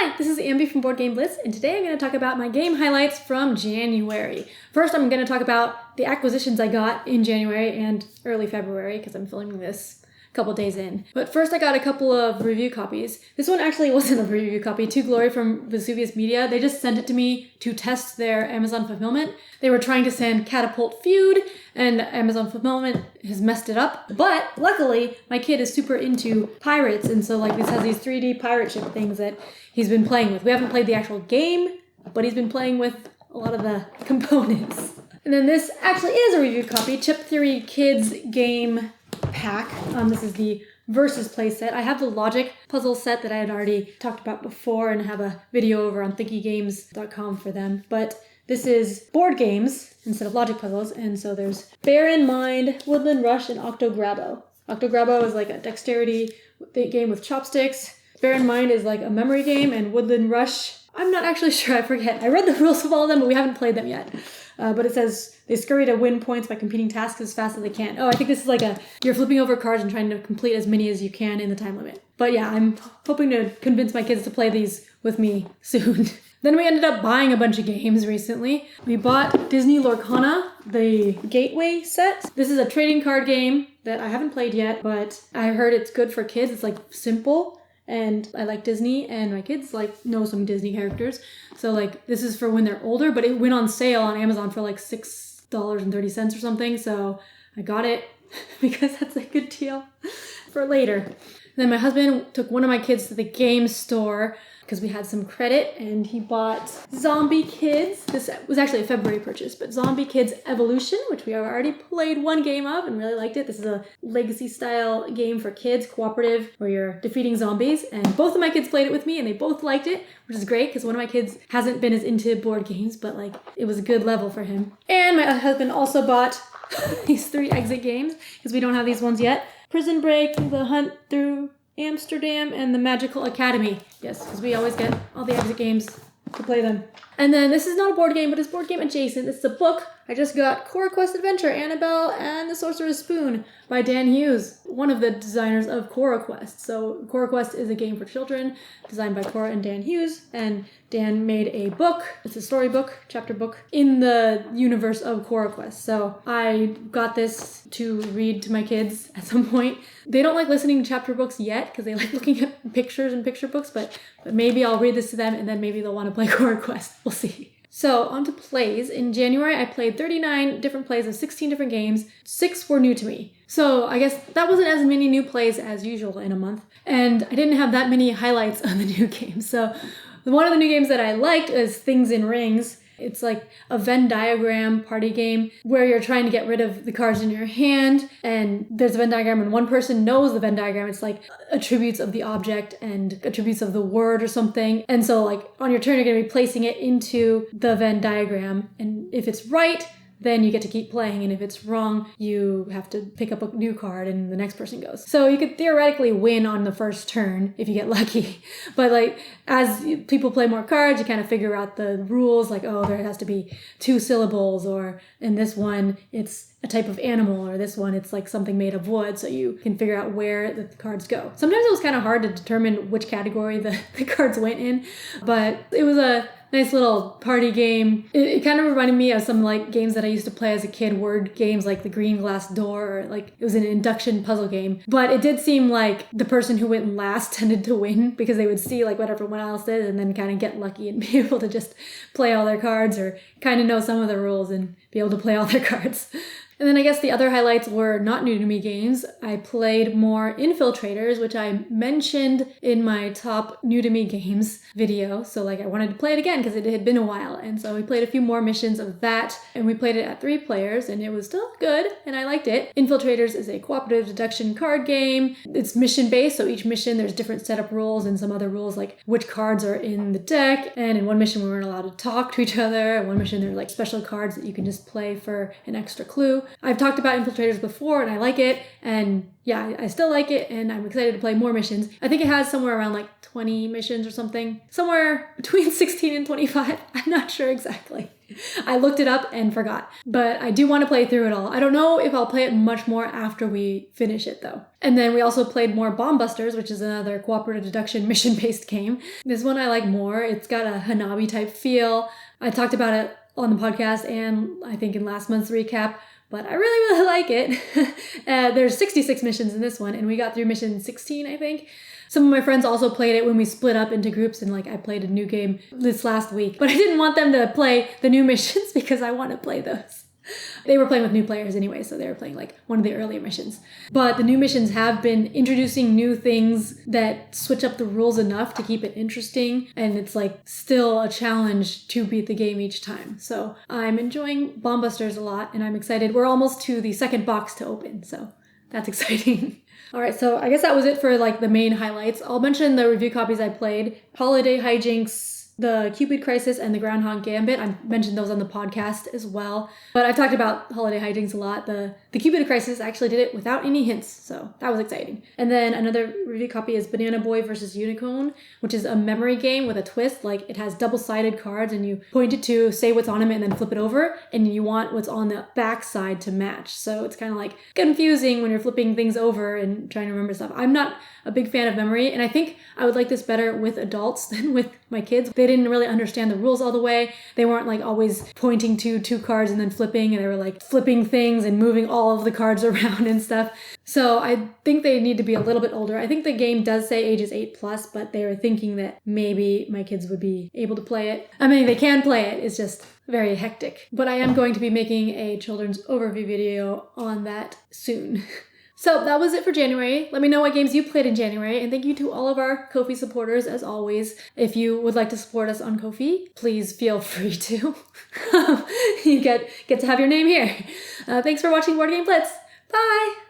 Hi, this is Ambi from Board Game Blitz, and today I'm going to talk about my game highlights from January. First, I'm going to talk about the acquisitions I got in January and early February, because I'm filming this a couple days in. But first, I got a couple of review copies. This one actually wasn't a review copy. To Glory from Vesuvius Media, they just sent it to me to test their Amazon fulfillment. They were trying to send Catapult Feud, and Amazon fulfillment has messed it up. But luckily, my kid is super into pirates, and so this has these 3D pirate ship things that he's been playing with. We haven't played the actual game, but he's been playing with a lot of the components. And then this actually is a review copy, Chip Theory Kidz game pack. This is the Versus play set. I have the Logic puzzle set that I had already talked about before and have a video over on thinkygames.com for them. But this is board games instead of logic puzzles. And so there's Bear in Mind, Woodland Rush, and Octograbbo. Octograbbo is like a dexterity game with chopsticks. Bear in Mind is like a memory game, and Woodland Rush, I'm not actually sure, I forget. I read the rules of all of them, but we haven't played them yet. But it says they scurry to win points by completing tasks as fast as they can. Oh, I think this is you're flipping over cards and trying to complete as many as you can in the time limit. But yeah, I'm hoping to convince my kids to play these with me soon. Then we ended up buying a bunch of games recently. We bought Disney Lorcana, the Gateway set. This is a trading card game that I haven't played yet, but I heard it's good for kids. It's simple. And I like Disney, and my kids know some Disney characters. So this is for when they're older, but it went on sale on Amazon for $6.30 or something. So I got it because that's a good deal for later. Then my husband took one of my kids to the game store because we had some credit, and he bought Zombie Kidz. This was actually a February purchase, but Zombie Kidz Evolution, which we have already played one game of and really liked it. This is a legacy style game for kids, cooperative, where you're defeating zombies. And both of my kids played it with me, and they both liked it, which is great because one of my kids hasn't been as into board games, but it was a good level for him. And my husband also bought these 3 exit games because we don't have these ones yet. Prison Break, The Hunt Through Amsterdam, and The Magical Academy. Yes, because we always get all the exit games to play them. And then this is not a board game, but it's board game adjacent. It's the book. I just got CoraQuest Adventure, Annabelle and the Sorcerer's Spoon by Dan Hughes, one of the designers of CoraQuest. So CoraQuest is a game for children designed by Cora and Dan Hughes, and Dan made a book. It's a storybook, chapter book, in the universe of CoraQuest. So I got this to read to my kids at some point. They don't like listening to chapter books yet because they like looking at pictures and picture books, but maybe I'll read this to them and then maybe they'll want to play CoraQuest. We'll see. So on to plays. In January, I played 39 different plays of 16 different games. 6 were new to me. So I guess that wasn't as many new plays as usual in a month. And I didn't have that many highlights on the new games. So one of the new games that I liked is Things in Rings. It's like a Venn diagram party game where you're trying to get rid of the cards in your hand, and there's a Venn diagram and one person knows the Venn diagram. It's attributes of the object and attributes of the word or something. And so on your turn, you're going to be placing it into the Venn diagram. And if it's right, then you get to keep playing, and if it's wrong, you have to pick up a new card and the next person goes. So you could theoretically win on the first turn if you get lucky. But as people play more cards, you kind of figure out the rules, there has to be 2 syllables, or in this one, it's a type of animal, or this one, it's something made of wood, so you can figure out where the cards go. Sometimes it was kind of hard to determine which category the cards went in, but it was a nice little party game. It kind of reminded me of some games that I used to play as a kid, word games like the Green Glass Door, or it was an induction puzzle game. But it did seem like the person who went last tended to win because they would see what everyone else did and then kind of get lucky and be able to just play all their cards or kind of know some of the rules and be able to play all their cards. And then I guess the other highlights were not new to me games. I played more Infiltraitors, which I mentioned in my top new to me games video. So I wanted to play it again because it had been a while. And so we played a few more missions of that, and we played it at 3 players, and it was still good, and I liked it. Infiltrators is a cooperative deduction card game. It's mission based, so each mission there's different setup rules and some other rules like which cards are in the deck. And in one mission we weren't allowed to talk to each other. In one mission there are special cards that you can just play for an extra clue. I've talked about Infiltrators before, and I like it, and yeah, I still like it, and I'm excited to play more missions. I think it has somewhere around 20 missions or something. Somewhere between 16 and 25. I'm not sure exactly. I looked it up and forgot. But I do want to play through it all. I don't know if I'll play it much more after we finish it though. And then we also played more Bomb Busters, which is another cooperative deduction mission-based game. This one I like more. It's got a Hanabi type feel. I talked about it on the podcast and I think in last month's recap, but I really like it. There's 66 missions in this one, and we got through mission 16, I think. Some of my friends also played it when we split up into groups, and like I played a new game this last week, but I didn't want them to play the new missions because I want to play those. They were playing with new players anyway, so they were playing like one of the earlier missions. But the new missions have been introducing new things that switch up the rules enough to keep it interesting, and it's like still a challenge to beat the game each time. So I'm enjoying Bomb Busters a lot, and I'm excited. We're almost to the second box to open, so that's exciting. All right, so I guess that was it for like the main highlights. I'll mention the review copies I played. Holiday Hijinks, the Cupid Crisis, and the Groundhog Gambit. I mentioned those on the podcast as well. But I've talked about Holiday Hijinks a lot. The Cupid Crisis, I actually did it without any hints, so that was exciting. And then another review copy is Banana Boy versus Uni-Cone, which is a memory game with a twist. Like it has double-sided cards and you point it to say what's on them and then flip it over, and you want what's on the back side to match. So it's kind of like confusing when you're flipping things over and trying to remember stuff. I'm not a big fan of memory, and I think I would like this better with adults than with my kids. They didn't really understand the rules all the way. They weren't like always pointing to two cards and then flipping, and they were like flipping things and moving all of the cards around and stuff. So I think they need to be a little bit older. I think the game does say ages 8+, but they were thinking that maybe my kids would be able to play it. I mean, they can play it. It's just very hectic. But I am going to be making a children's overview video on that soon. So that was it for January. Let me know what games you played in January, and thank you to all of our Ko-fi supporters as always. If you would like to support us on Ko-fi, please feel free to. You get to have your name here. Thanks for watching Board Game Blitz. Bye!